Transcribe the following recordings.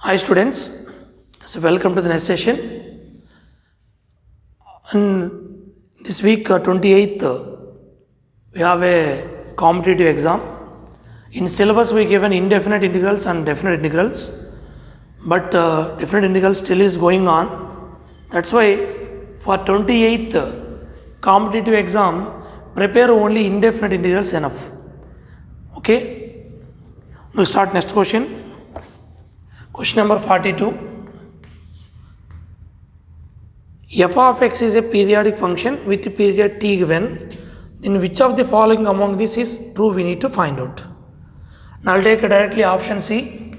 Hi students, so welcome to the next session. And this week 28th we have a competitive exam. In syllabus we given indefinite integrals and definite integrals, but definite integrals still is going on. That's why for 28th competitive exam prepare only indefinite integrals enough. Okay, we'll start next question. Question number 42. F of x is a periodic function with period t given. In which of the following among this is true, we need to find out. Now I'll take directly option C.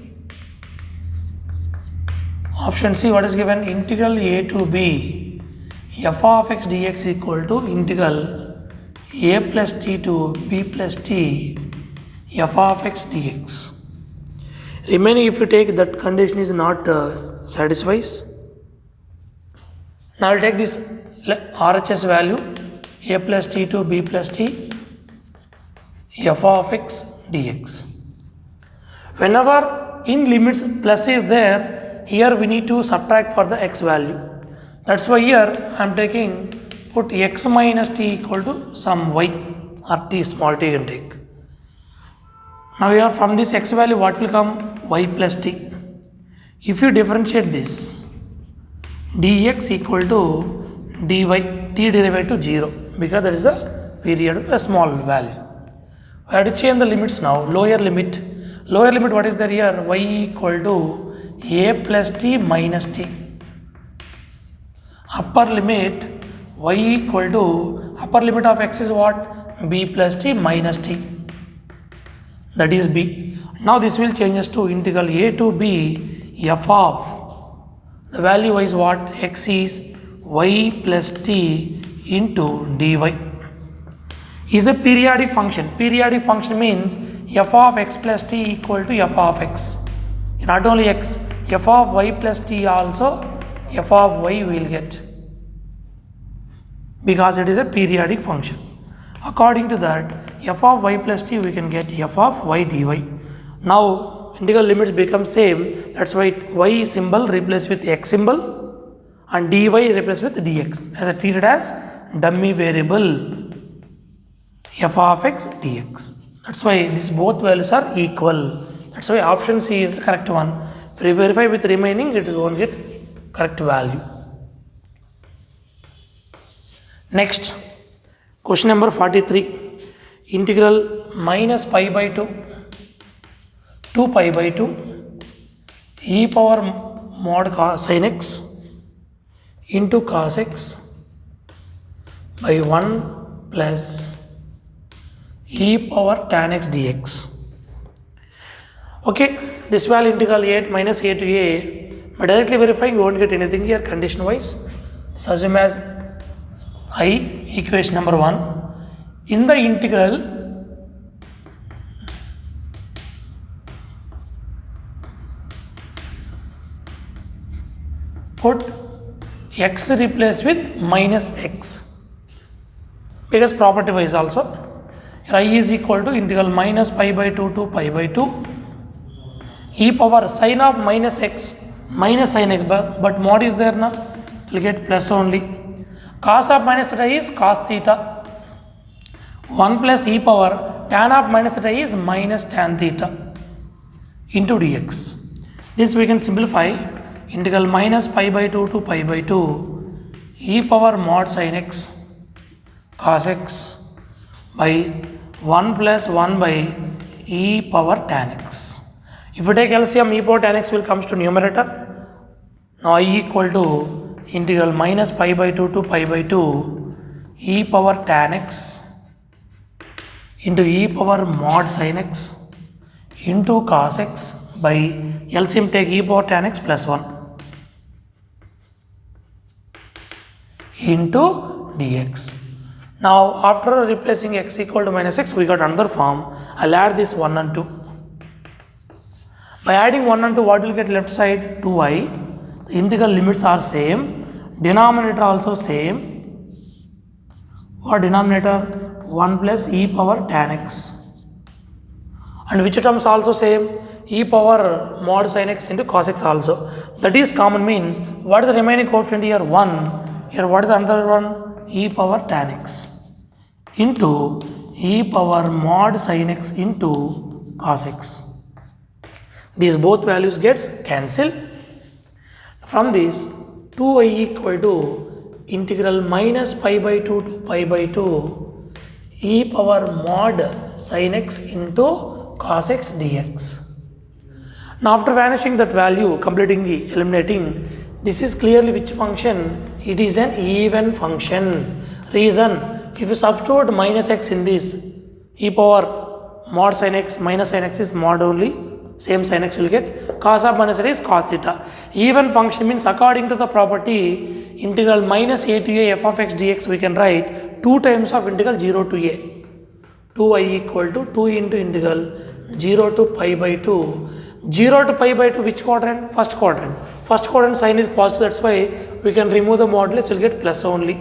Option C, what is given? Integral a to b f of x dx equal to integral a plus t to b plus t f of x dx. Remaining, if you take that condition is not satisfies. Now I will take this RHS value a plus t to b plus t f of x dx. Whenever in limits plus is there, here we need to subtract for the x value. That's why here I am taking put x minus t equal to some y or t, small t you can take. Now here from this x value what will come? Y plus t. If you differentiate this, dx equal to dy, t derivative 0 because that is a period, a small value. We have to change the limits now. Lower limit what is there here? Y equal to a plus t minus t. Upper limit y equal to, upper limit of x is what? B plus t minus t, that is b. Now this will changes to integral a to b f of, the value is what? X is y plus t into dy. Is a periodic function. Periodic function means f of x plus t equal to f of x. Not only x, f of y plus t also f of y will get, because it is a periodic function. According to that, f of y plus t we can get f of y dy. Now integral limits become same, that's why y symbol replaced with x symbol and dy replaced with dx, as I treated as dummy variable f of x dx. That's why these both values are equal. That's why option C is the correct one. If you verify with remaining, it won't get correct value. Next, question number 43. Integral minus pi by 2 to pi by 2 e power mod cos sin x into cos x by 1 plus e power tan x dx. Okay, this value integral a minus a to a, but directly verifying you won't get anything here condition wise. So assume as I equation number 1. In the integral, put x replaced with minus x, because property wise also I is equal to integral minus pi by 2 to pi by 2 e power sin of minus x minus sin x, but mod is there now, it will get plus only. Cos of minus theta is cos theta, 1 plus e power tan of minus theta is minus tan theta into dx. This we can simplify. Integral minus pi by 2 to pi by 2 e power mod sin x cos x by 1 plus 1 by e power tan x. If you take LCM, e power tan x will comes to numerator. Now I equal to integral minus pi by 2 to pi by 2 e power tan x into e power mod sin x into cos x by LCM take e power tan x plus 1 into dx. Now after replacing x equal to minus x, we got another form. I'll add this 1 and 2. By adding 1 and 2, what will get left side? 2y. The integral limits are same, denominator also same. What denominator? 1 plus e power tan x. And which terms also same? e power mod sin x into cos x also. That is common means what is the remaining coefficient here? 1. Here what is another one? E power tan x into e power mod sin x into cos x. These both values gets cancelled. From this 2y equal to integral minus pi by 2 to pi by 2 e power mod sin x into cos x dx. Now after vanishing that value, completely eliminating, this is clearly which function? It is an even function. Reason, if you substitute minus x in this, e power mod sin x minus sin x is mod only, same sin x will get, cos of minus is cos theta. Even function means according to the property integral minus a to a f of x dx, we can write 2 times of integral 0 to a. 2y equal to 2 into integral 0 to pi by 2. 0 to pi by 2 which quadrant? First quadrant. First quadrant sign is positive, that's why we can remove the modulus, we'll get plus only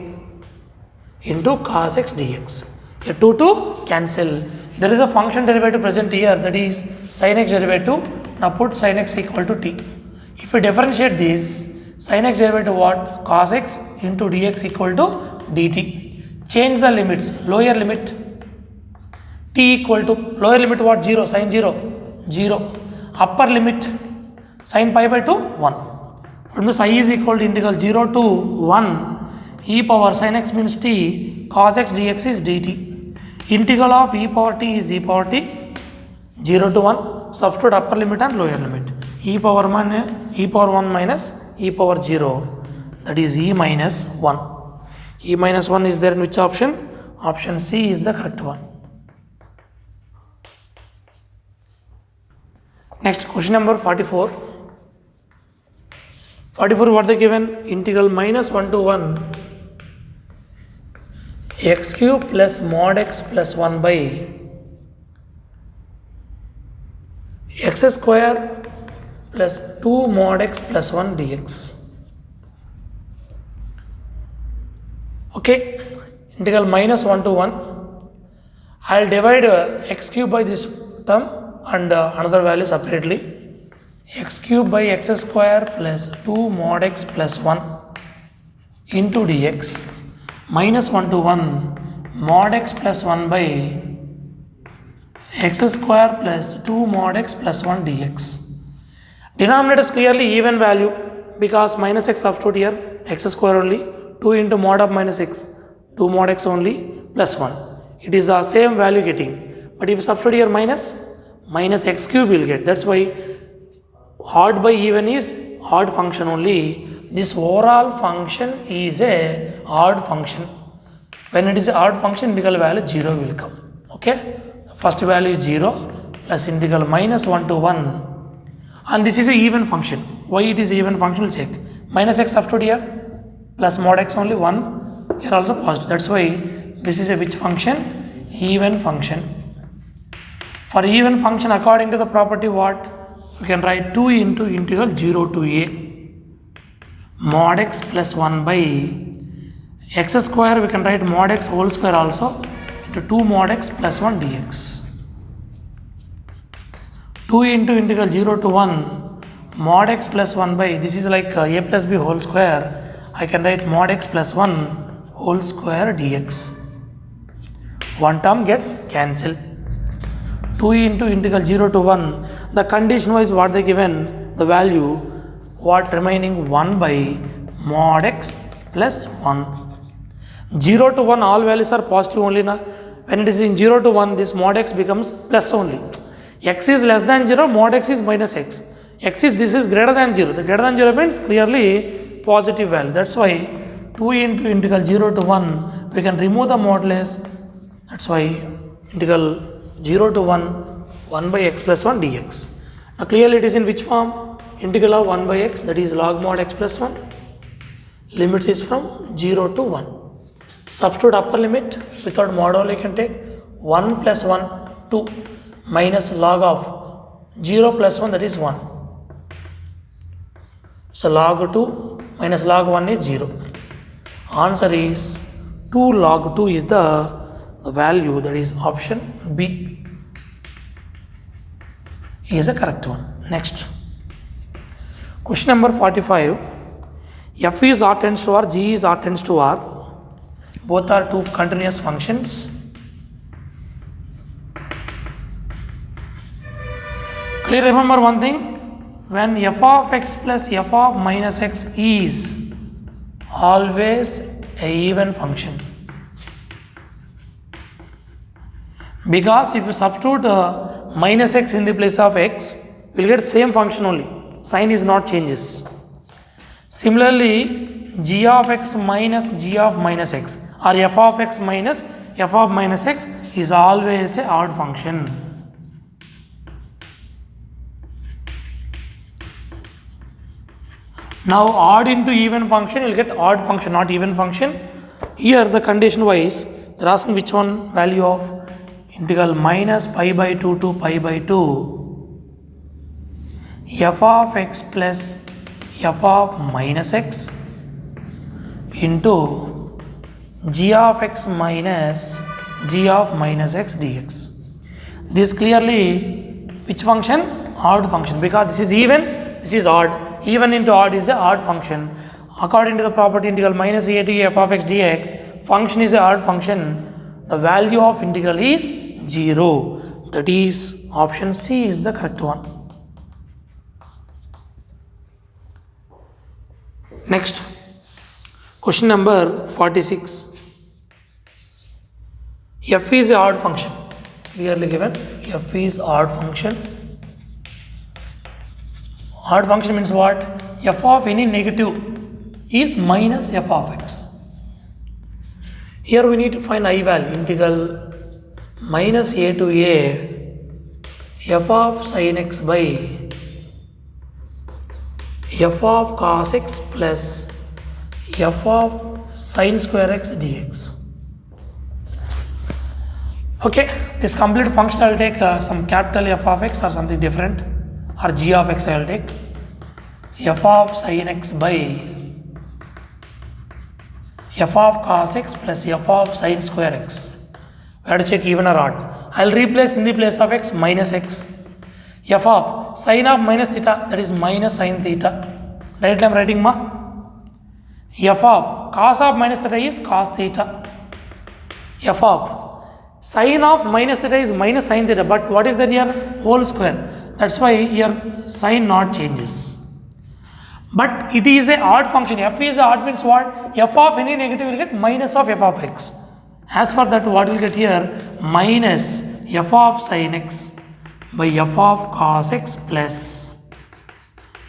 into cos x dx. Here 2 to cancel. There is a function derivative present here, that is sin x derivative. Now put sin x equal to t. If we differentiate this, sin x derivative what? Cos x into dx equal to dt. Change the limits. Lower limit t equal to, lower limit what? 0, sin 0, 0. Upper limit sin pi by 2, 1. From this I is equal to integral 0 to 1 e power sin x means t, cos x dx is dt. Integral of e power t is e power t, 0 to 1. Substitute upper limit and lower limit. E power 1 minus e power 0, that is e minus 1. E minus 1 is there in which option? Option C is the correct one. Next, question number 44. 44 what they given? Integral minus 1 to 1 x cube plus mod x plus 1 by x square plus 2 mod x plus 1 dx. Okay, integral minus 1 to 1. I'll divide x cube by this term and another value separately. X cube by x square plus 2 mod x plus 1 into dx minus 1 to 1 mod x plus 1 by x square plus 2 mod x plus 1 dx. Denominator is clearly even value because minus x substitute here, x square only, 2 into mod of minus x, 2 mod x only plus 1. It is the same value getting, but if you substitute here minus x cube will get. That's why odd by even is odd function only. This overall function is a odd function. When it is odd function, integral value 0 will come. Okay, first value is 0 plus integral minus 1 to 1, and this is a even function. Why it is even function? We'll check. Minus x substitute here plus mod x only 1, here also positive. That's why this is a which function? Even function. For even function, according to the property what? We can write 2 into integral 0 to a mod x plus 1 by x square, we can write mod x whole square also into 2 mod x plus 1 dx. 2 into integral 0 to 1 mod x plus 1 by, this is like a plus b whole square, I can write mod x plus 1 whole square dx. One term gets cancelled. 2 into integral 0 to 1, the condition wise what they given, the value what remaining 1 by mod x plus 1. 0 to 1 all values are positive only na. When it is in 0 to 1, this mod x becomes plus only. X is less than 0, mod x is minus x. X is, this is greater than 0. The greater than 0 means clearly positive value. That's why 2 into integral 0 to 1, we can remove the modulus. That's why integral 0 to 1, 1 by x plus 1 dx. Now clearly it is in which form? Integral of 1 by x, that is log mod x plus 1. Limits is from 0 to 1. Substitute upper limit without mod only can take 1 plus 1, 2 minus log of 0 plus 1, that is 1. So log 2 minus log 1 is 0. Answer is 2 log 2 is the value, that is option B. is the correct one. Next, question number 45. F is R tends to R, G is R tends to R. Both are two continuous functions. Clearly remember one thing, when f of x plus f of minus x is always a even function. Because if you substitute minus x in the place of x, we will get same function only. Sign is not changes. Similarly, g of x minus g of minus x or f of x minus f of minus x is always a odd function. Now odd into even function, you will get odd function, not even function. Here the condition wise, they are asking which one value of integral minus pi by 2 to pi by 2 f of x plus f of minus x into g of x minus g of minus x dx. This clearly which function? Odd function, because this is even, this is odd. Even into odd is a odd function. According to the property integral minus a to f of x dx, function is a odd function. The value of integral is 0. That is option C is the correct one. Next, question number 46. F is a odd function. Clearly given, f is odd function. Odd function means what? F of any negative is minus f of x. Here we need to find I value, integral minus a to a f of sin x by f of cos x plus f of sin square x dx. Okay, this complete function I will take some capital F of x or something different, or g of x I will take f of sin x by f of cos x plus f of sin square x. We have to check even or odd. I will replace in the place of x minus x. F of sin of minus theta, that is minus sin theta. Right, I am writing ma. F of cos of minus theta is cos theta. F of sin of minus theta is minus sin theta, but what is that here? Whole square. That's why here sign not changes. But it is a odd function. F is odd means what? F of any negative will get minus of f of x. As for that, what will get here? Minus f of sin x by f of cos x plus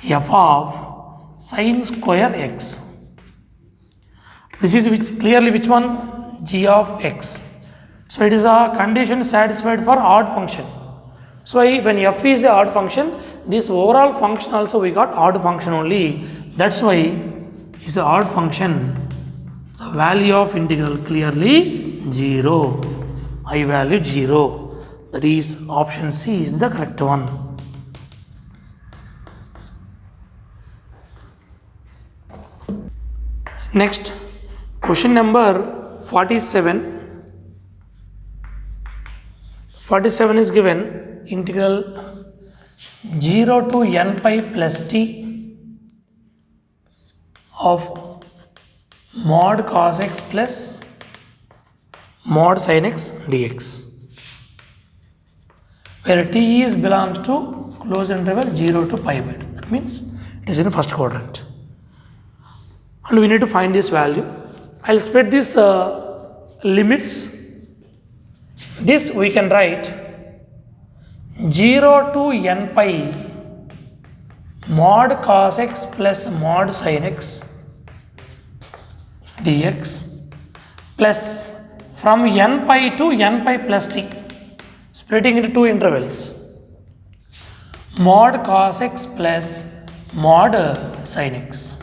f of sin square x. This is clearly which one? G of x. So it is a condition satisfied for odd function. So when f is a odd function, this overall function also we got odd function only. That's why it's an odd function. The value of integral clearly 0. I value 0. That is option C is the correct one. Next, question number 47. 47 is given integral 0 to n pi plus t of mod cos x plus mod sin x dx, where t is belongs to closed interval 0 to pi by 2. That means it is in the first quadrant. And we need to find this value. I will spread this limits. This we can write 0 to n pi mod cos x plus mod sin x dx plus from n pi to n pi plus t, splitting into two intervals, mod cos x plus mod sin x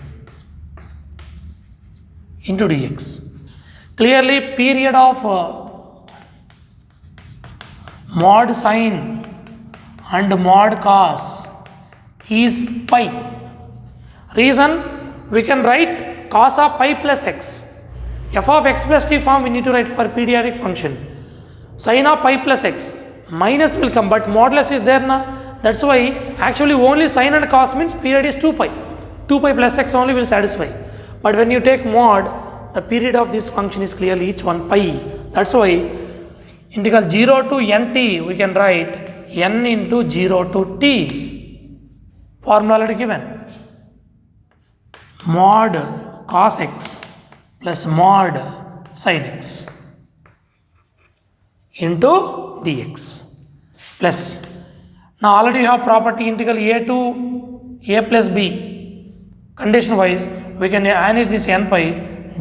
into dx. Clearly period of mod sin and mod cos is pi. Reason, we can write cos of pi plus x. F of x plus t form we need to write for periodic function. Sin of pi plus x, minus will come, but modulus is there na. That's why actually only sin and cos means period is 2 pi. 2 pi plus x only will satisfy. But when you take mod, the period of this function is clearly each one pi. That's why integral 0 to nt we can write n into 0 to t. Formula already given. Mod cos x plus mod sin x into dx plus. Now already you have property integral a to a plus b. Condition wise we can manage this n pi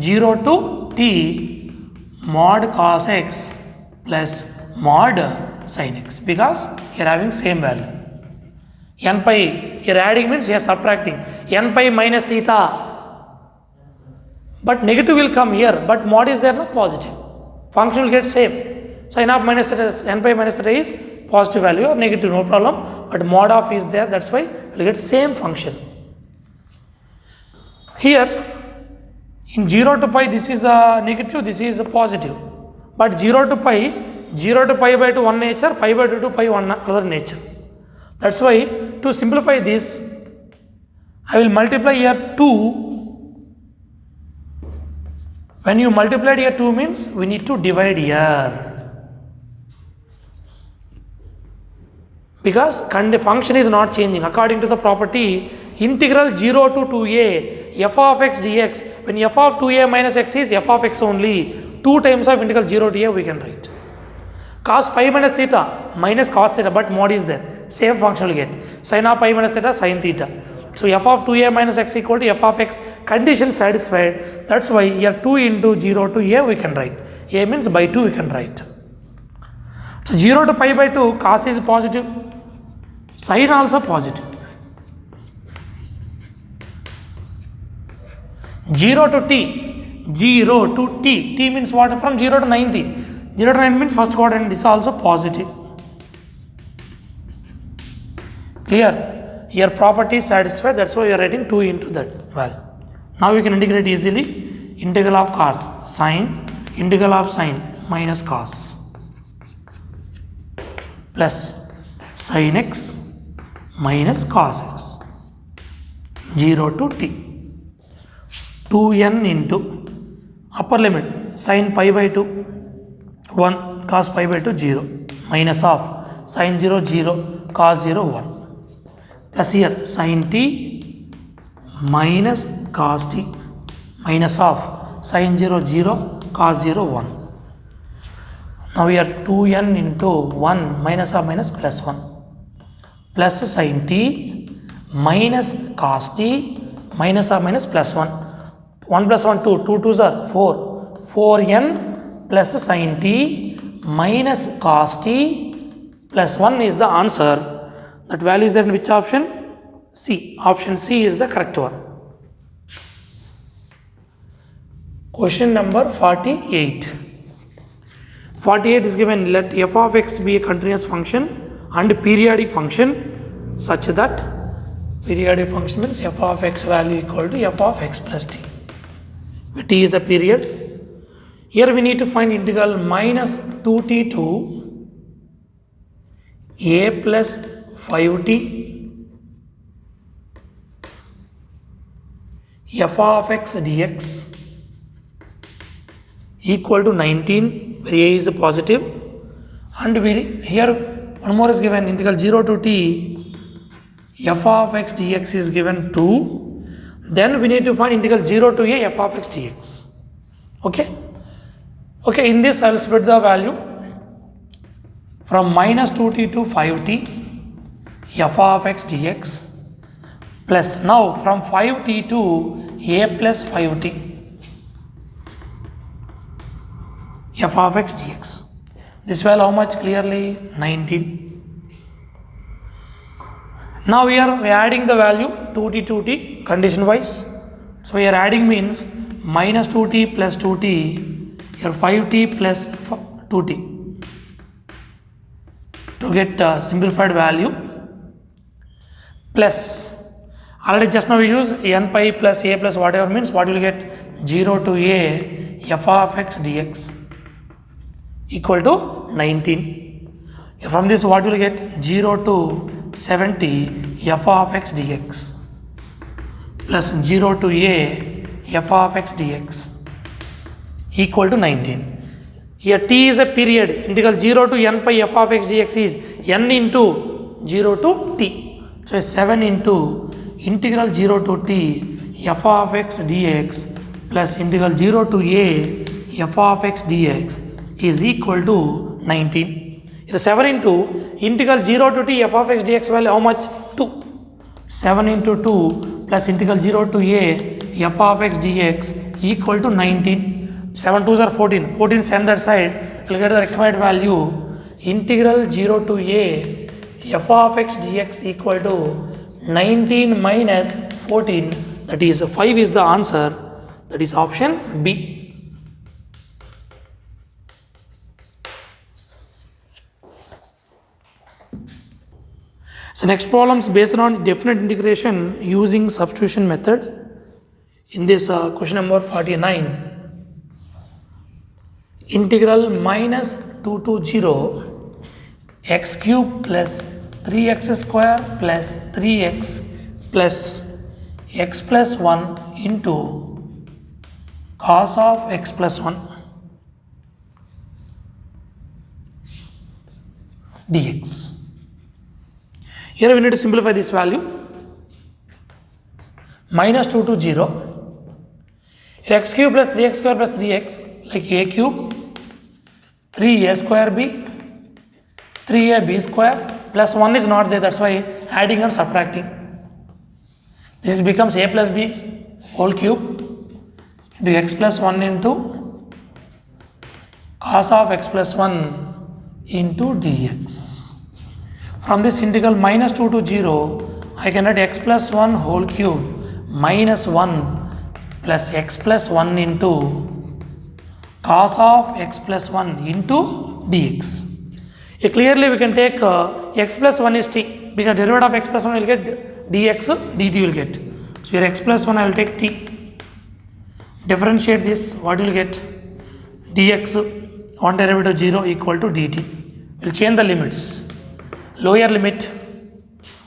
0 to t mod cos x plus mod sin x, because you are having same value. N pi you are adding means you are subtracting. N pi minus theta, but negative will come here, but mod is there, not positive. Function will get same. Sin of minus theta, n pi minus theta is positive value or negative, no problem, but mod of is there, that's why you will get same function. Here in 0 to pi this is a negative, this is a positive, but 0 to pi by 2 one nature, pi by 2 to pi one other nature. That's why to simplify this I will multiply here 2. When you multiply here 2 means we need to divide here, because the function is not changing according to the property integral 0 to 2a f of x dx. When f of 2a minus x is f of x only, 2 times of integral 0 to a we can write. Cos pi minus theta minus cos theta, but mod is there, same function will get. Sin of pi minus theta sin theta. So f of 2a minus x equal to f of x, condition satisfied. That's why here 2 into 0 to a we can write. A means by 2 we can write. So 0 to pi by 2, cos is positive, sin also positive. 0 to t, 0 to t, t means what? From 0 to 90. 0 to 90 means first quadrant, this is also positive. Clear? Your property is satisfied, that's why you are writing 2 into that value. Now you can integrate easily. Integral of cos sin, integral of sin minus cos plus sin x minus cos x 0 to t 2n into upper limit sin pi by 2 1 cos pi by 2 0 minus of sin 0 0 cos 0 1 plus here sin t minus cos t minus of sin 0 0 cos 0 1. Now we are 2n into 1 minus of minus plus 1 plus sin t minus cos t minus of minus plus 1. 1 plus 1 2, 2 2s are 4, 4n plus sin t minus cos t plus 1 is the answer. That value is there in which option? C. Option C is the correct one. Question number 48. 48 is given, let f of x be a continuous function and periodic function such that periodic function means f of x value equal to f of x plus t. T is a period. Here we need to find integral minus 2t to a plus 5t f of x dx equal to 19, where a is a positive, and we here one more is given, integral 0 to t f of x dx is given 2. Then we need to find integral 0 to a f of x dx. Okay, in this I will split the value from minus 2t to 5t f of x dx plus now from 5t to a plus 5t f of x dx. This value how much? Clearly 19. Now we are adding the value 2t condition wise. So we are adding means minus 2t plus 2t, here 5t plus 2t to get simplified value, plus already just now we use n pi plus a plus whatever means what you will get 0 to a f of x dx equal to 19. From this what you will get 0 to 70 f of x dx plus 0 to a f of x dx equal to 19. Here t is a period. Integral 0 to n pi f of x dx is n into 0 to t. So 7 into integral 0 to t f of x dx plus integral 0 to a f of x dx is equal to 19. Here 7 into integral 0 to t f of x dx value how much? 2. 7 into 2 plus integral 0 to a f of x dx equal to 19. 7 2s are 14. 14 send that side. We'll get the required value. Integral 0 to a f of x dx equal to 19 minus 14. That is 5 is the answer. That is option B. So next problem is based on definite integration using substitution method. In this question number 49. Integral minus 2 to 0 x cube plus 3x square plus 3x plus x plus 1 into cos of x plus 1 dx. Here we need to simplify this value. Minus 2 to 0. Here x cube plus 3x square plus 3x like a cube, 3a square b, 3ab square plus 1 is not there, that's why adding and subtracting. This becomes a plus b whole cube into x plus 1 into cos of x plus 1 into dx. From this integral minus 2 to 0, I can write x plus 1 whole cube minus 1 plus x plus 1 into cos of x plus 1 into dx. Here clearly we can take x plus 1 is t, because derivative of x plus 1 will get dx, dt will get. So here x plus 1 I will take t. Differentiate this, what will get? Dx, one derivative 0 equal to dt. We will change the limits. Lower limit.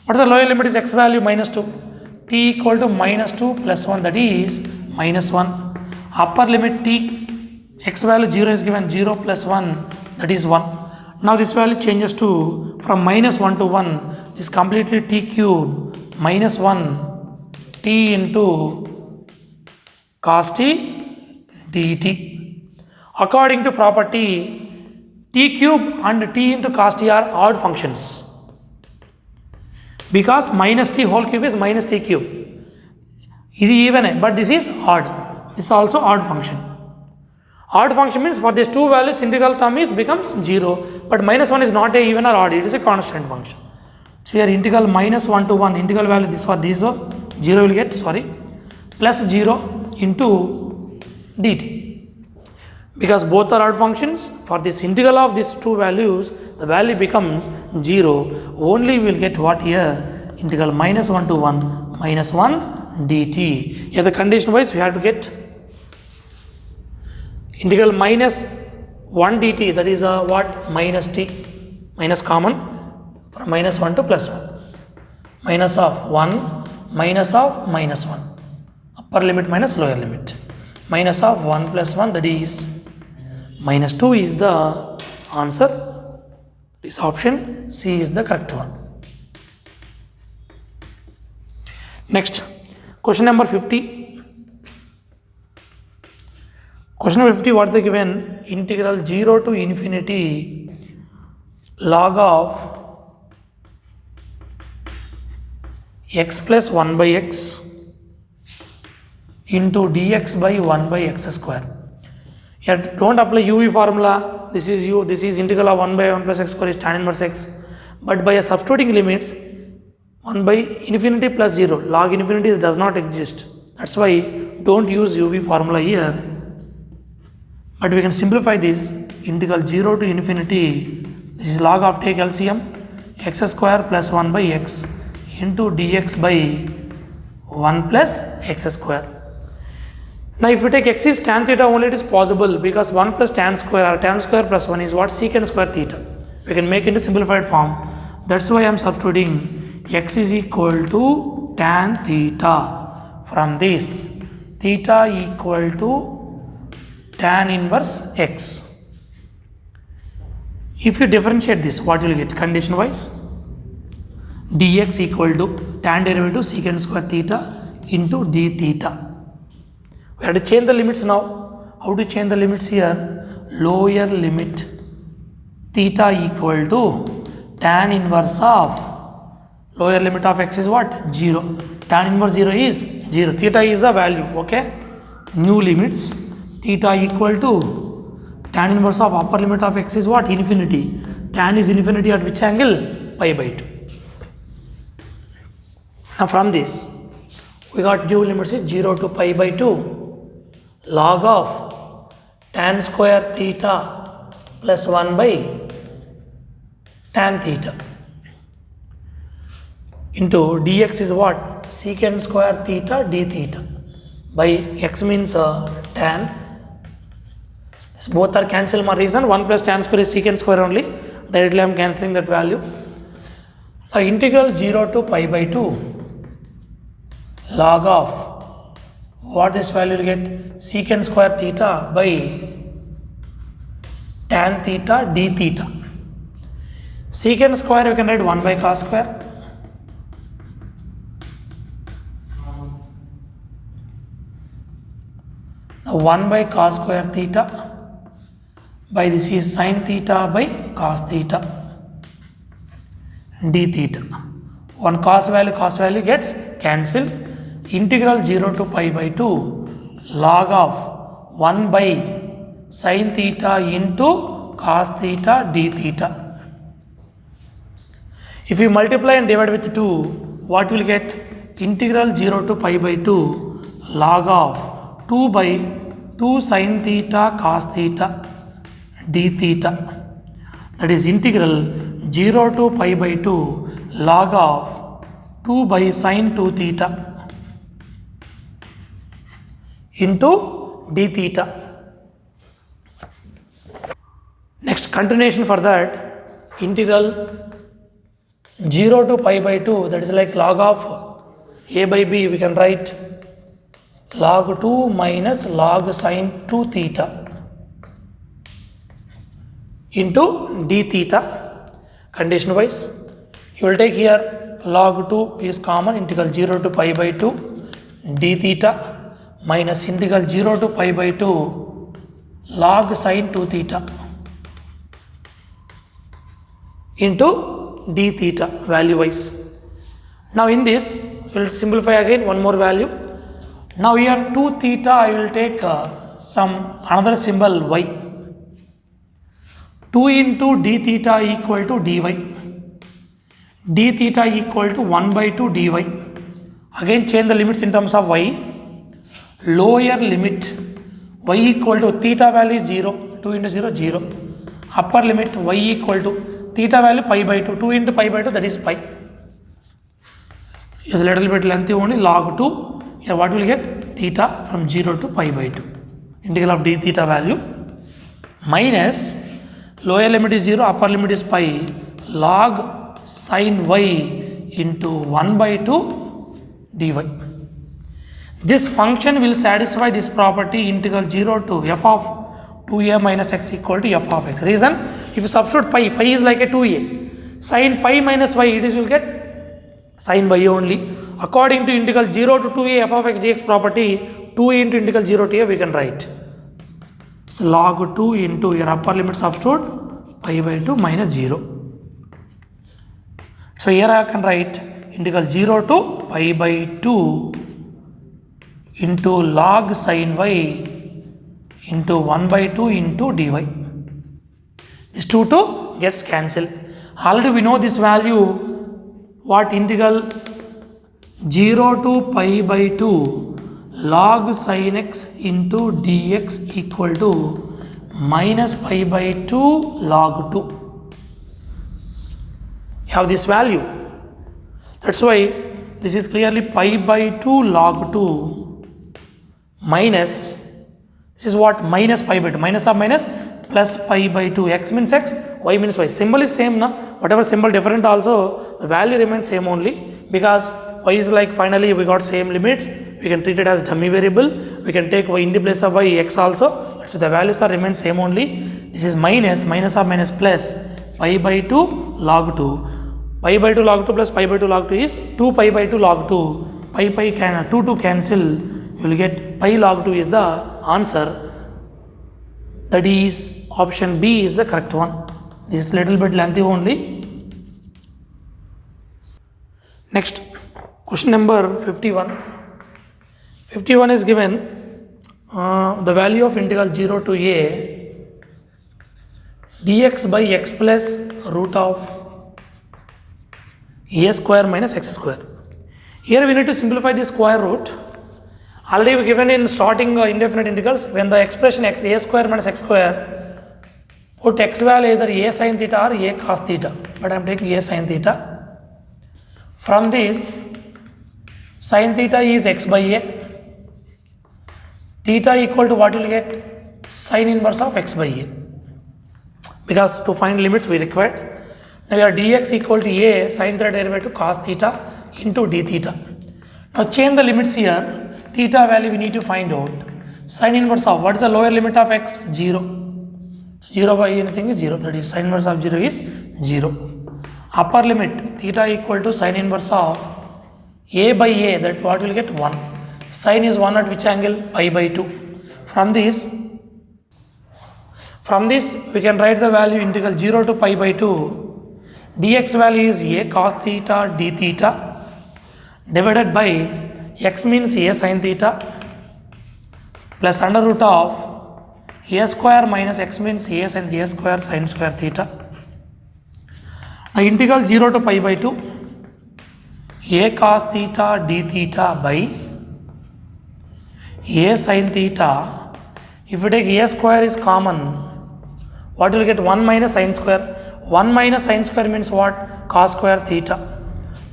What is the lower limit? Is x value minus 2. T equal to minus 2 plus 1, that is minus 1. Upper limit t. X value 0 is given, 0 plus 1, that is 1. Now this value changes to, from minus 1 to 1 is completely t cube minus 1 t into cos t dt. According to property, t cube and t into cos t are odd functions, because minus t whole cube is minus t cube. This is even, but this is odd. This is also odd function. Odd function means for these two values integral term is becomes 0, but minus 1 is not a even or odd, it is a constant function. So here integral minus 1 to 1, integral value this for this 0 will get, plus 0 into dt. Because both are odd functions, for this integral of these two values, the value becomes 0, only we will get what here? Integral minus 1 to 1 minus 1 dt. Here the condition wise we have to get integral minus 1 dt, that is what? Minus t, minus common, from minus 1 to plus 1. Minus of 1, minus of minus 1. Upper limit minus lower limit. Minus of 1 plus 1, that is minus 2 is the answer. This option C is the correct one. Next, question number 50. Question number 50, what they given? Integral 0 to infinity log of x plus 1 by x into dx by 1 by x square. Here don't apply UV formula. This is u, this is integral of 1 by 1 plus x square is tan inverse x. But by substituting limits, 1 by infinity plus 0, log infinity does not exist. That's why don't use UV formula here. But we can simplify this. Integral 0 to infinity, this is log of, take LCM, x square plus 1 by x into dx by 1 plus x square. Now if you take x is tan theta only, it is possible, because 1 plus tan square or tan square plus 1 is what? Secant square theta. We can make into simplified form. That's why I am substituting x is equal to tan theta. From this, theta equal to tan inverse x. If you differentiate this, what you will get? Condition wise, dx equal to tan derivative secant square theta into d theta. We have to change the limits now. How to change the limits here? Lower limit theta equal to tan inverse of lower limit of x is what? 0. Tan inverse 0 is 0. Theta is the value. Okay. New limits theta equal to tan inverse of upper limit of x is what? Infinity. Tan is infinity at which angle? Pi by 2. Now from this, we got new limits is 0 to pi by 2 log of tan square theta plus 1 by tan theta into dx is what? Secant square theta d theta by x means tan. Both are cancelled for reason 1 plus tan square is secant square only. Directly I am cancelling that value. Now integral 0 to pi by 2 log of what this value will get? Secant square theta by tan theta d theta. Secant square you can write 1 by cos square. Now 1 by cos square theta by this is sin theta by cos theta d theta. One cos value gets cancelled. Integral 0 to pi by 2 log of 1 by sin theta into cos theta d theta. If you multiply and divide with 2, what will get? Integral 0 to pi by 2 log of 2 by 2 sin theta cos theta d theta. That is integral 0 to pi by 2 log of 2 by sin 2 theta into d theta. Next continuation for that, integral 0 to pi by 2, that is like log of a by b, we can write log 2 minus log sin 2 theta into d theta. Condition wise, you will take here log 2 is common, integral 0 to pi by 2 d theta minus integral 0 to pi by 2 log sin 2 theta into d theta value wise. Now in this, we will simplify again one more value. Now here 2 theta I will take another symbol y. 2 into d theta equal to dy. D theta equal to 1 by 2 dy. Again change the limits in terms of y. Lower limit y equal to theta value is 0. 2 into 0, 0. Upper limit y equal to theta value pi by 2. 2 into pi by 2, that is pi. Is a little bit lengthy only, log 2. Here what will get? Theta from 0 to pi by 2. Integral of d theta value minus lower limit is 0, upper limit is pi, log sin y into 1 by 2 dy. This function will satisfy this property integral 0 to f of 2a minus x equal to f of x. Reason, if you substitute pi is like a 2a. Sin pi minus y, it is will get sin y only. According to integral 0 to 2a f of x dx property, 2a into integral 0 to a we can write. So log 2 into your upper limit substitute pi by 2 minus 0. So here I can write integral 0 to pi by 2 into log sin y into 1 by 2 into dy. This 2 gets cancelled. Already we know this value, what? Integral 0 to pi by 2 log sin x into dx equal to minus pi by 2 log 2. You have this value. That's why this is clearly pi by 2 log 2 minus, this is what? Minus pi by 2. Minus of minus plus pi by 2. X means x, y means y. Symbol is same na, whatever symbol different also, the value remains same only, because y is like finally we got same limits, we can treat it as dummy variable, we can take y in the place of y x also, so the values are remain same only. This is minus of minus plus pi by 2 log 2. Pi by 2 log 2 plus pi by 2 log 2 is 2 pi by 2 log 2. Pi can 2 cancel, you will get pi log 2 is the answer. That is option B is the correct one. This is little bit lengthy only. Next, question number 51. 51 is given the value of integral 0 to a dx by x plus root of a square minus x square. Here we need to simplify the square root. Already given in starting indefinite integrals, when the expression a square minus x square, put x value either a sin theta or a cos theta, but I am taking a sin theta. From this, sin theta is x by a, theta equal to what you will get? Sin inverse of x by a, because to find limits we required. Now we are dx equal to a sin theta derivative cos theta into d theta. Now change the limits here. Theta value we need to find out. Sin inverse of, what is the lower limit of x? 0. 0 by anything is 0, that is sin inverse of 0 is 0. Upper limit, theta equal to sin inverse of a by a, that what will get? 1. Sin is 1 at which angle? Pi by 2. From this we can write the value integral 0 to pi by 2. Dx value is a cos theta d theta divided by x means a sin theta plus under root of a square minus x means a sin a square sin square theta. Now integral 0 to pi by 2 a cos theta d theta by a sin theta. If you take a square is common, what will get? 1 minus sin square. 1 minus sin square means what? Cos square theta.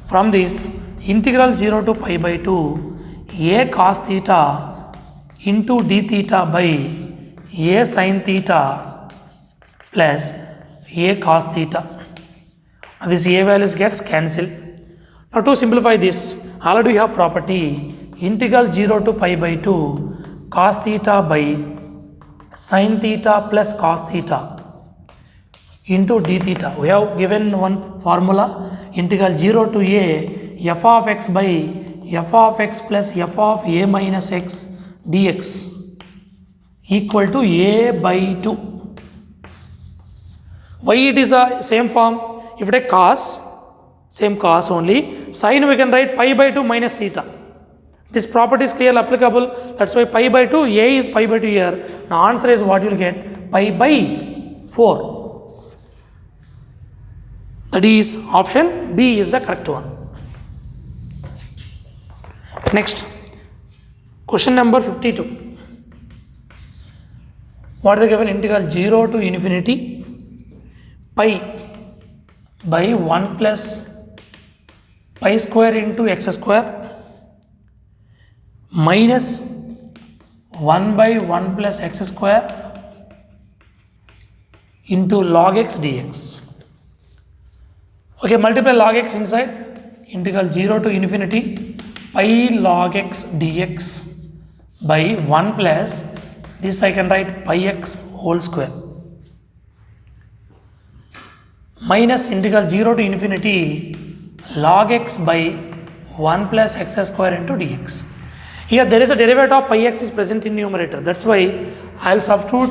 From this, integral 0 to pi by 2 a cos theta into d theta by a sin theta plus a cos theta. This a values gets cancelled. Now to simplify this, already we have property integral 0 to pi by 2 cos theta by sin theta plus cos theta into d theta. We have given one formula, integral 0 to a f of x by f of x plus f of a minus x dx equal to a by 2. Why it is a same form? If you take cos, same cos only. Sin we can write pi by 2 minus theta. This property is clearly applicable. That's why pi by 2, a is pi by 2 here. Now answer is what you will get? Pi by 4. That is option B is the correct one. Next, question number 52. What is the given? Integral 0 to infinity pi by 1 plus pi square into x square minus 1 by 1 plus x square into log x dx. Okay, multiply log x inside. Integral 0 to infinity pi log x dx by 1 plus, this I can write pi x whole square minus integral 0 to infinity log x by 1 plus x square into dx. Here there is a derivative of pi x is present in numerator. That's why I will substitute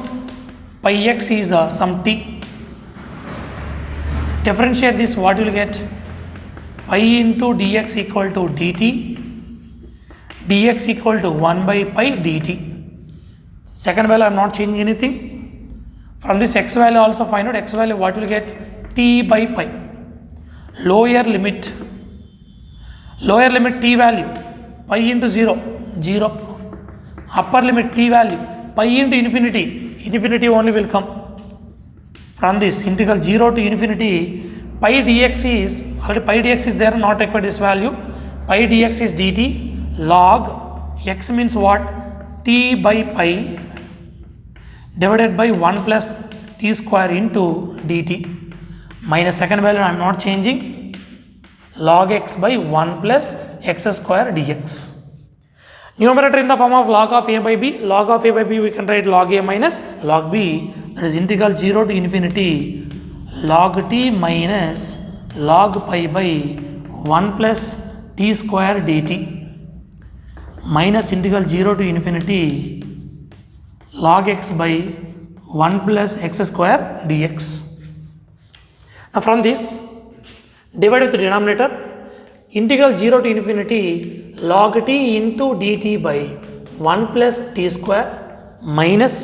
pi x is some t. Differentiate this, what you will get? Pi into dx equal to dt, dx equal to 1 by pi dt. Second value I am not changing anything. From this x value also find out, x value what will get? T by pi. Lower limit t value pi into 0, 0. Upper limit t value pi into infinity only will come. From this integral 0 to infinity pi dx is, already pi dx is there, not required this value. Pi dx is dt log x means what? T by pi divided by 1 plus t square into dt. Minus second value I am not changing, log x by 1 plus x square dx. Numerator in the form of log of a by b. Log of a by b we can write log a minus log b, that is integral 0 to infinity log t minus log pi by 1 plus t square dt minus integral 0 to infinity log x by 1 plus x square dx. Now from this, divide with the denominator, integral 0 to infinity log t into dt by 1 plus t square minus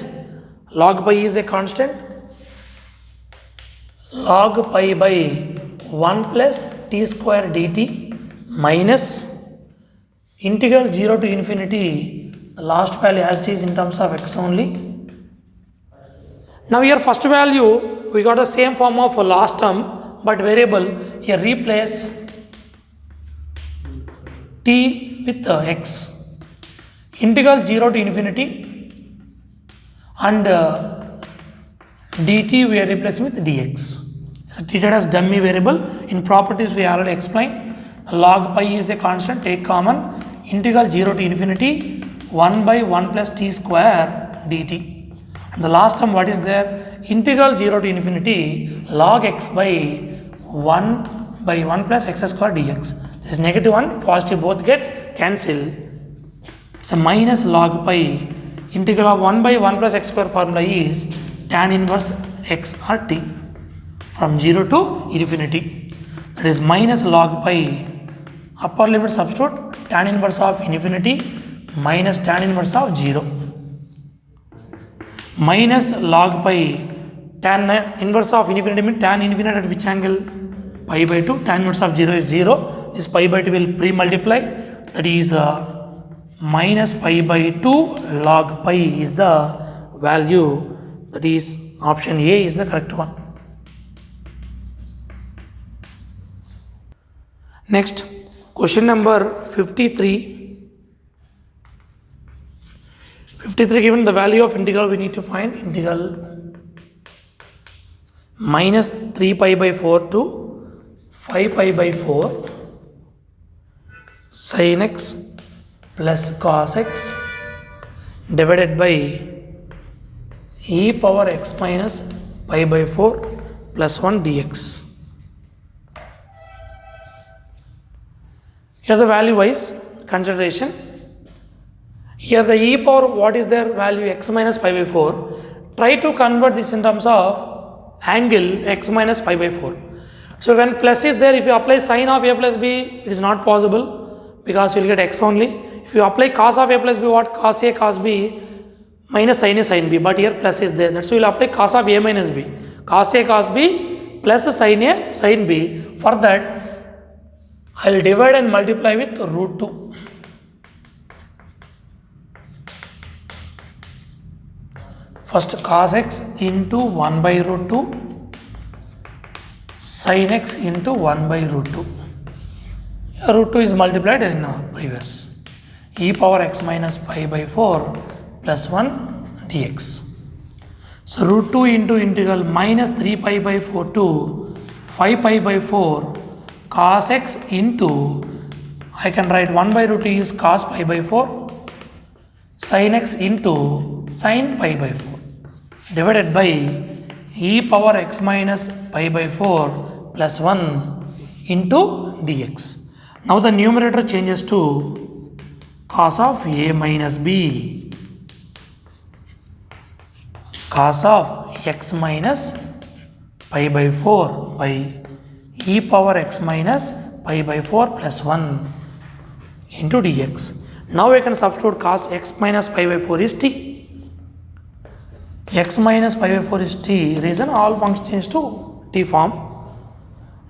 log pi is a constant, log pi by 1 plus t square dt minus integral 0 to infinity, the last value as it is in terms of x only. Now here first value we got the same form of last term but variable. Here replace t with x, integral 0 to infinity and dt we are replacing with dx. So treated as dummy variable. In properties we already explained, log pi is a constant, take common, integral 0 to infinity 1 by 1 plus t square dt. The last term what is there? Integral 0 to infinity log x by 1 by 1 plus x square dx. This is negative 1, positive both gets cancelled. So minus log pi, integral of 1 by 1 plus x square formula is tan inverse x or t from 0 to infinity. That is minus log pi, upper limit substitute, tan inverse of infinity minus tan inverse of 0 minus log pi, tan inverse of infinity means tan infinite at which angle? Pi by 2, tan inverse of 0 is 0. This pi by 2 will pre-multiply, that is minus pi by 2 log pi is the value, that is option A is the correct one. Next, question number 53. 53 given the value of integral we need to find integral minus 3 pi by 4 to 5 pi by 4 sin x plus cos x divided by e power x minus pi by 4 plus 1 dx. Here the value wise consideration. Here the e power, what is their value? X minus pi by 4. Try to convert this in terms of angle x minus pi by 4. So when plus is there, if you apply sin of a plus b, it is not possible because you will get x only. If you apply cos of a plus b, what? Cos a cos b minus sin a sin b, but here plus is there. That's why you will apply cos of a minus b. Cos a cos b plus sin a sin b. For that, I will divide and multiply with root 2. First cos x into 1 by root 2 sin x into 1 by root 2. Here root 2 is multiplied in previous. E power x minus pi by 4 plus 1 dx. So root 2 into integral minus 3 pi by 4 to 5 pi by 4 cos x into, I can write 1 by root 2 is cos pi by 4 sin x into sin pi by 4 divided by e power x minus pi by 4 plus 1 into dx. Now the numerator changes to cos of a minus b, cos of x minus pi by 4 by e power x minus pi by 4 plus 1 into dx. Now we can substitute cos x minus pi by 4 is t. X minus pi by 4 is t, reason all functions to t form.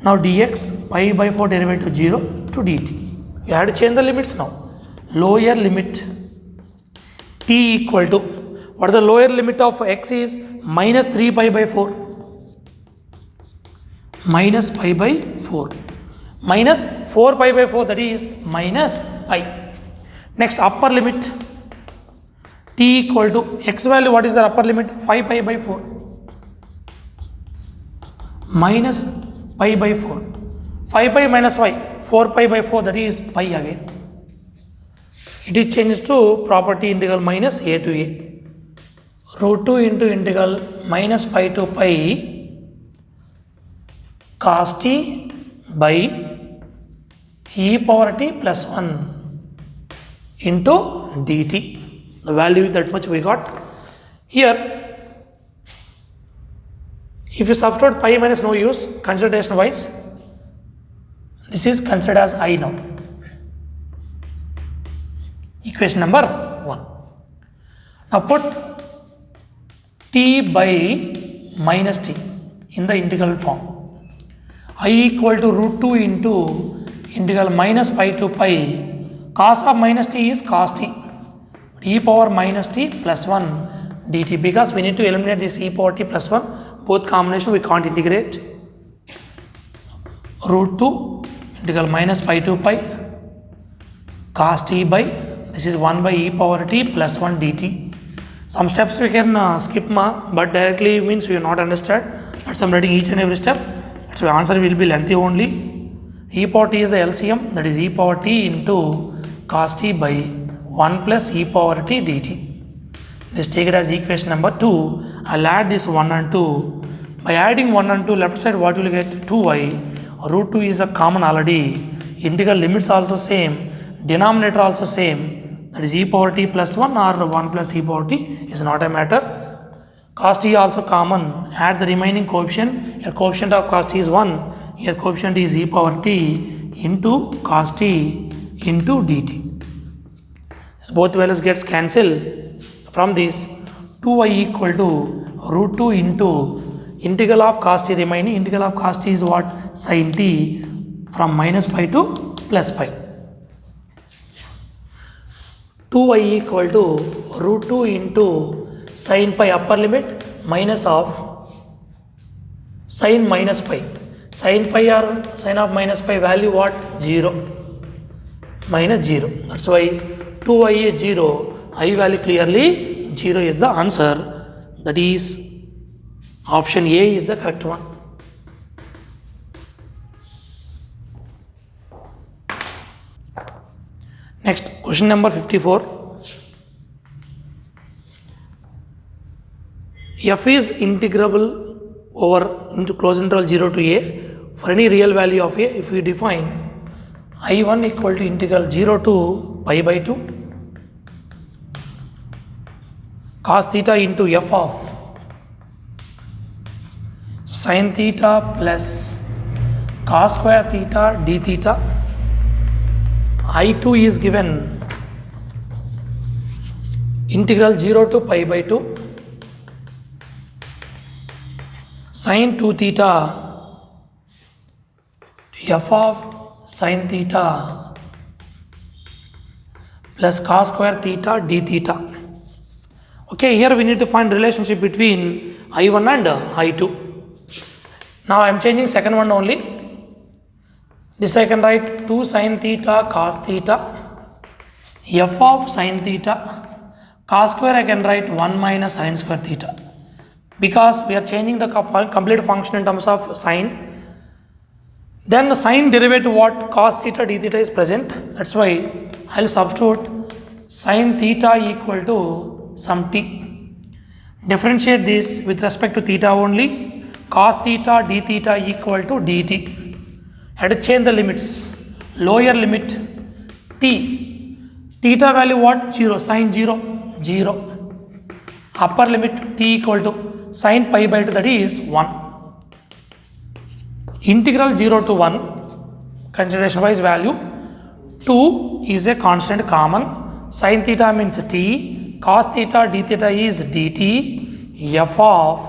Now dx pi by 4 derivative 0 to dt. You have to change the limits now. Lower limit t equal to, what is the lower limit of x is minus 3 pi by 4. Minus pi by 4. Minus 4 pi by 4, that is minus pi. Next upper limit t equal to x value, what is the upper limit? 5 pi by 4. minus pi by 4. 5 pi minus y, 4 pi by 4, that is pi again. It is changed to property integral minus a to a. Root 2 into integral minus pi to pi cos t by e power t plus 1 into dt. The value that much we got. Here, if you substitute pi minus no use, consideration wise, this is considered as I now. Equation number 1. Now put t by minus t in the integral form. I equal to root 2 into integral minus pi to pi. Cos of minus t is cos t. E power minus t plus 1 dt. Because we need to eliminate this e power t plus 1. Both combination we can't integrate. Root 2 integral minus pi to pi cos t by, this is 1 by e power t plus 1 dt. Some steps we can skip but directly means we will not understand. That's why I'm writing each and every step. So answer will be lengthy only. E power t is the LCM, that is e power t into cos t by 1 plus e power t dt. Let's take it as equation number 2. I'll add this 1 and 2. By adding 1 and 2 left side, what will you get? 2y. Root 2 is a common already. Integral limits also same. Denominator also same. That is e power t plus 1 or 1 plus e power t is not a matter. Cos t also common. Add the remaining coefficient. Here coefficient of cos t is 1. Here coefficient is e power t into cos t into dt. So both values gets cancelled. From this, 2y equal to root 2 into integral of cos t remaining. Integral of cos t is what? Sin t from minus pi to plus pi. 2y equal to root 2 into sin pi upper limit minus of sin minus pi. Sin pi or sin of minus pi value what? 0. Minus 0. That's why 2y is 0. I value clearly 0 is the answer. That is option A is the correct one. Next, question number 54. F is integrable over into closed interval 0 to a for any real value of a. If we define I1 equal to integral 0 to pi by 2 cos theta into f of sin theta plus cos square theta d theta. I2 is given integral 0 to pi by 2 sin 2 theta f of sin theta plus cos square theta d theta. Okay, here we need to find relationship between I1 and I2. Now I am changing second one only. This I can write 2 sin theta cos theta f of sin theta. Cos square I can write 1 minus sin square theta. Because we are changing the complete function in terms of sine. Then the sine derivative what? Cos theta d theta is present. That's why I will substitute sin theta equal to some t. Differentiate this with respect to theta only. Cos theta d theta equal to dt. Had to change the limits. Lower limit t. Theta value what? 0. Sin 0. 0. Upper limit t equal to sin pi by 2, that is 1. Integral 0 to 1. Consideration wise value. 2 is a constant common. Sin theta means t. Cos theta d theta is dt f of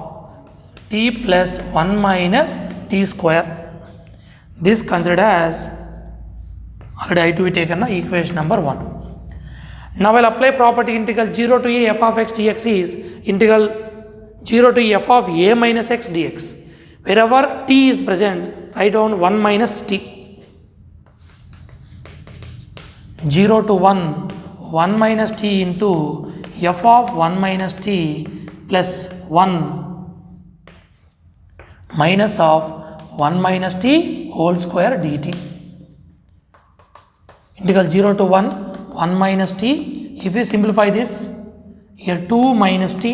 t plus 1 minus t square. This considered as already I2 taken equation number 1. Now I will apply property integral 0 to a f of x dx is integral 0 to f of a minus x dx. Wherever t is present, write down 1 minus t. 0 to 1, 1 minus t into f of 1 minus t plus 1 minus of 1 minus t whole square dt. Integral 0 to 1, 1 minus t. If we simplify this, here 2 minus t,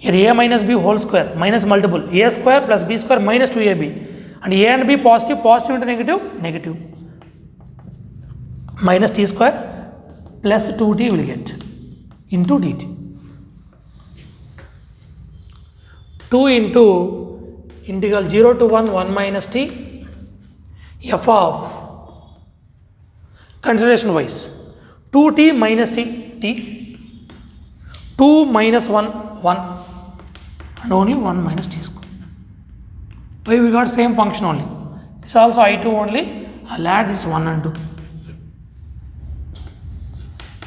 here a minus b whole square minus multiple a square plus b square minus 2ab, and a and b positive, positive into negative, negative, minus t square plus 2t will get into dt. 2 into integral 0 to 1, 1 minus t f of consideration wise 2t minus t, 2 minus 1, 1, and only 1 minus t square. Why we got same function only? This also I2 only. I'll add this 1 and 2.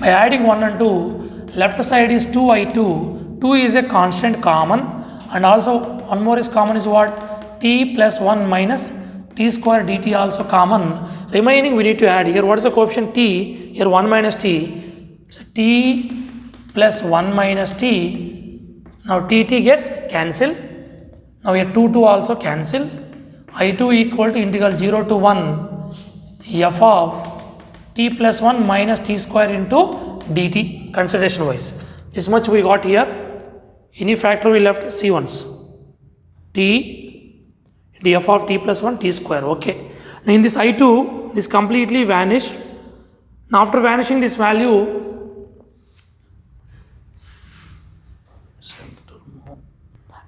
By adding 1 and 2, left side is 2i2. 2 is a constant common, and also one more is common is what? T plus 1 minus t square dt also common. Remaining we need to add here. What is the coefficient t? Here 1 minus t. So t plus 1 minus t. Now tt gets cancelled. Now here 2 also cancel. I2 equal to integral 0 to 1 f of t plus 1 minus t square into dt consideration wise. This much we got here. Any factor we left c1s. T df of t plus 1 t square. Okay. Now in this I2, this completely vanished. Now after vanishing this value,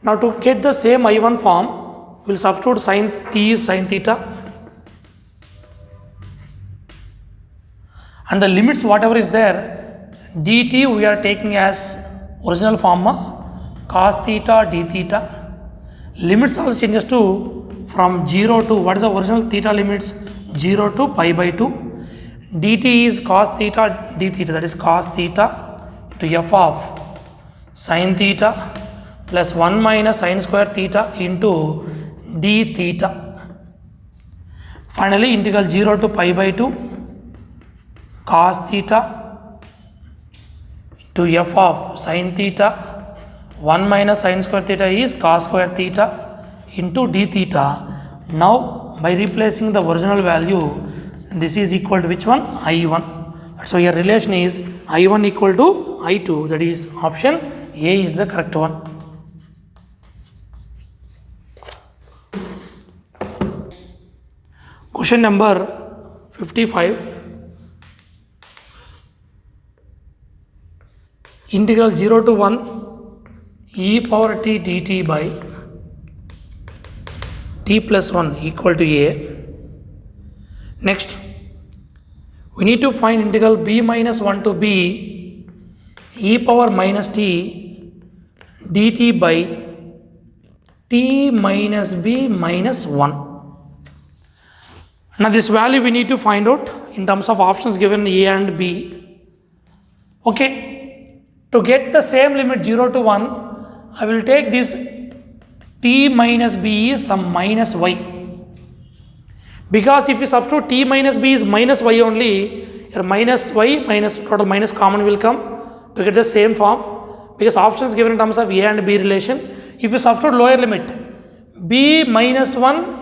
now to get the same I1 form, we will substitute sin t is sin theta, and the limits whatever is there, dt we are taking as original form cos theta d theta. Limits also changes to from 0 to, what is the original theta limits? 0 to pi by 2. dt is cos theta d theta, that is cos theta to f of sin theta plus 1 minus sin square theta into d theta. Finally integral 0 to pi by 2 cos theta to f of sin theta 1 minus sin square theta is cos square theta into d theta. Now by replacing the original value, this is equal to which one? I1. So your relation is I1 equal to I2, that is option A is the correct one. Question number 55. Integral 0 to 1 e power t dt by t plus 1 equal to a. Next, we need to find integral b minus 1 to b e power minus t dt by t minus b minus 1. Now this value we need to find out in terms of options given a and b. Okay, to get the same limit 0 to 1, I will take this t minus b is some minus y, because if you substitute t minus b is minus y only, here minus y minus total minus common will come to get the same form, because options given in terms of a and b relation. If you substitute lower limit b minus 1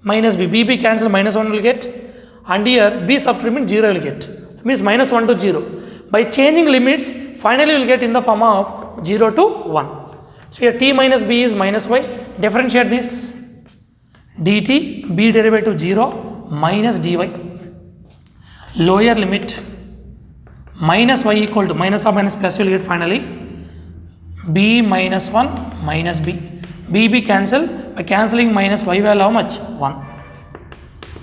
minus b cancel, minus 1 will get, and here b substitute means 0 will get, that means minus 1 to 0. By changing limits, finally we will get in the form of 0 to 1. So here t minus b is minus y, differentiate this dt, b derivative 0 minus dy, lower limit minus y equal to minus or minus plus will get finally b minus 1 minus b cancel, by cancelling minus y value how much? 1.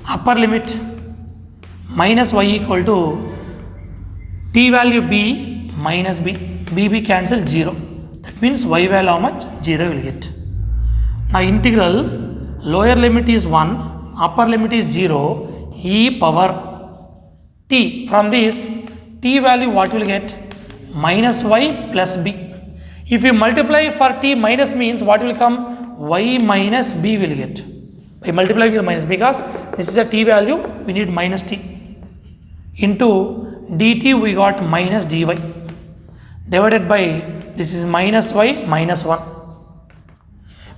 Upper limit minus y equal to t value b minus b cancel 0, that means y value how much? 0 will get. Now integral lower limit is 1, upper limit is 0, e power t. From this t value what will get? Minus y plus b. If you multiply for t minus means what will come? Y minus b will get. By multiplying with minus, because this is a t value, we need minus t into dt we got minus dy divided by this is minus y minus 1.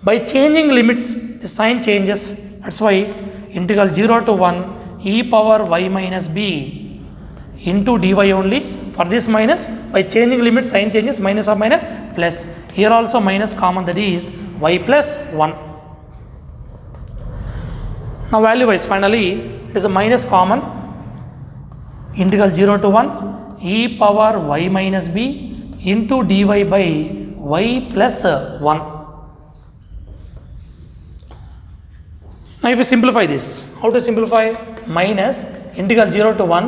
By changing limits, the sign changes. That's why integral 0 to 1 e power y minus b into dy only. For this minus, by changing limits, sign changes, minus of minus plus. Here also minus common, that is y plus 1. Now value wise, finally it is a minus common. Integral 0 to 1 e power y minus b into dy by y plus 1. Now if we simplify this, how to simplify? Minus integral 0 to 1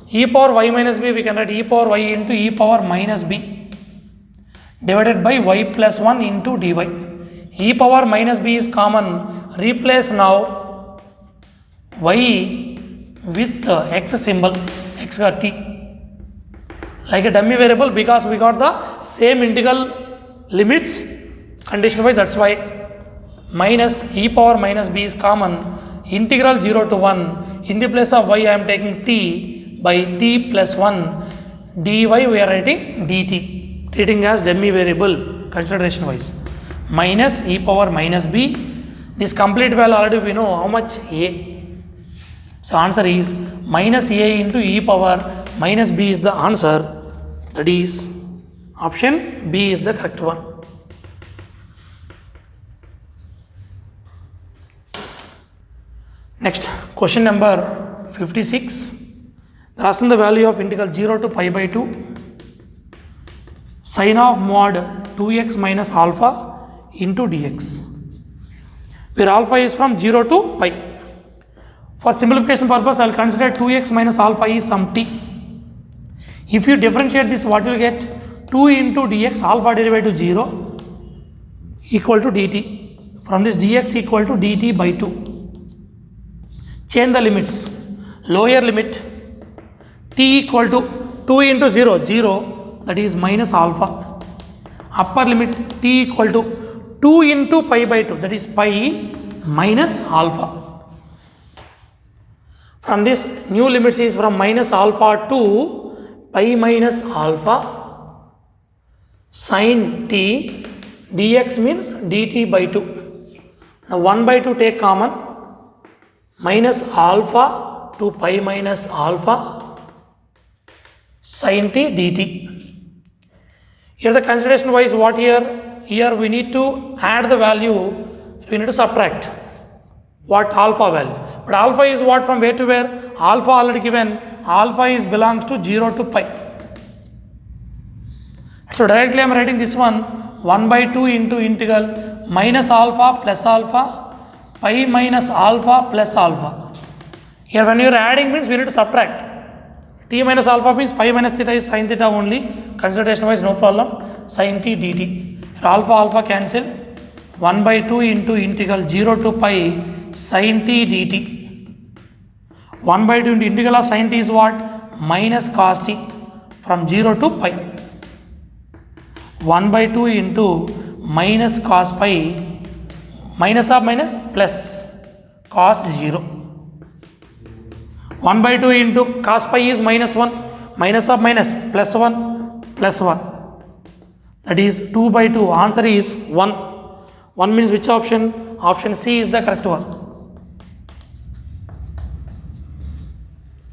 e power y minus b, we can write e power y into e power minus b divided by y plus 1 into dy. E power minus b is common. Replace now y with x symbol, x got t like a dummy variable, because we got the same integral limits condition wise. That's why minus e power minus b is common. Integral 0 to 1, in the place of y I am taking t by t plus 1 dy, we are writing dt, treating as dummy variable consideration wise. Minus e power minus b, this complete value already we know how much, a. So answer is minus a into e power minus b is the answer. That is option B is the correct one. Next, question number 56. They are asking the value of integral 0 to pi by 2 sine of mod 2x minus alpha into dx, where alpha is from 0 to pi. For simplification purpose, I will consider 2x minus alpha is some t. If you differentiate this, what you will get? 2 into dx, alpha derivative 0 equal to dt. From this, dx equal to dt by 2. Change the limits. Lower limit t equal to 2 into 0, 0, that is minus alpha. Upper limit t equal to 2 into pi by 2, that is pi minus alpha. From this, new limits is from minus alpha to pi minus alpha sin t dx means dt by 2. Now 1 by 2 take common, minus alpha to pi minus alpha sin t dt. Here the consideration wise, what here? Here we need to add the value, we need to subtract what? Alpha value. But alpha is what, from where to where? Alpha already given. Alpha is belongs to 0 to pi. So directly I am writing this one, 1 by 2 into integral minus alpha plus alpha pi minus alpha plus alpha. Here when you are adding means we need to subtract. T minus alpha means pi minus theta is sin theta only. Consideration wise no problem. Sin t dt. Here alpha alpha cancel. 1 by 2 into integral 0 to pi sin t dt. 1 by 2 into integral of sin t is what? Minus cos t from 0 to pi. 1 by 2 into minus cos pi, minus of minus plus cos 0. 1 by 2 into cos pi is minus 1, minus of minus plus 1 plus 1. That is 2 by 2. Answer is 1. 1 means which option? Option C is the correct one.